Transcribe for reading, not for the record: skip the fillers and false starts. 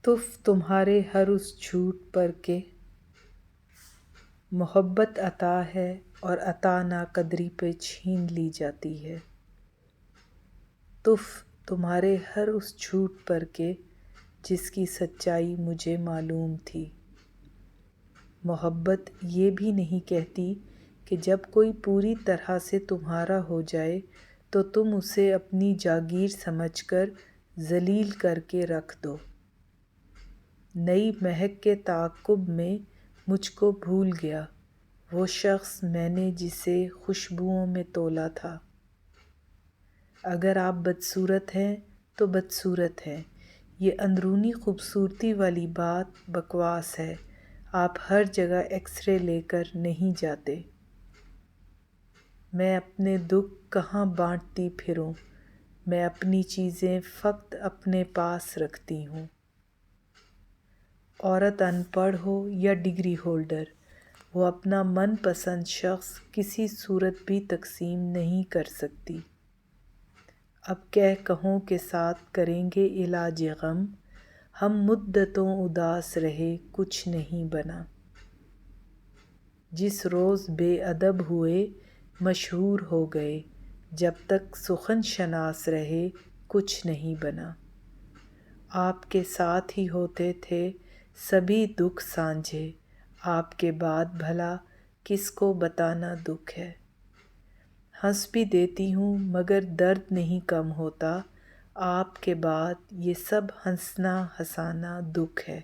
تف تمہارے ہر اس جھوٹ پر کہ محبت عطا ہے اور عطا ناقدری پہ چھین لی جاتی ہے۔ تف تمہارے ہر اس جھوٹ پر کہ جس کی سچائی مجھے معلوم تھی۔ محبت یہ بھی نہیں کہتی کہ جب کوئی پوری طرح سے تمہارا ہو جائے تو تم اسے اپنی جاگیر سمجھ کر ذلیل کر کے رکھ دو۔ نئی مہک کے تعاقب میں مجھ کو بھول گیا وہ شخص میں نے جسے خوشبوؤں میں تولا تھا۔ اگر آپ بدصورت ہیں تو بدصورت ہیں، یہ اندرونی خوبصورتی والی بات بکواس ہے۔ آپ ہر جگہ ایکس رے لے کر نہیں جاتے۔ میں اپنے دکھ کہاں بانٹتی پھروں، میں اپنی چیزیں فقط اپنے پاس رکھتی ہوں۔ عورت ان پڑھ ہو یا ڈگری ہولڈر، وہ اپنا من پسند شخص کسی صورت بھی تقسیم نہیں کر سکتی۔ اب کہہ کہوں کے ساتھ کریں گے علاج غم، ہم مدتوں اداس رہے کچھ نہیں بنا۔ جس روز بے ادب ہوئے مشہور ہو گئے، جب تک سخن شناس رہے کچھ نہیں بنا۔ آپ کے ساتھ ہی ہوتے تھے سبھی دکھ سانجھے، آپ کے بعد بھلا کس کو بتانا دکھ ہے۔ ہنس بھی دیتی ہوں مگر درد نہیں کم ہوتا، آپ کے بعد یہ سب ہنسنا ہنسانا دکھ ہے۔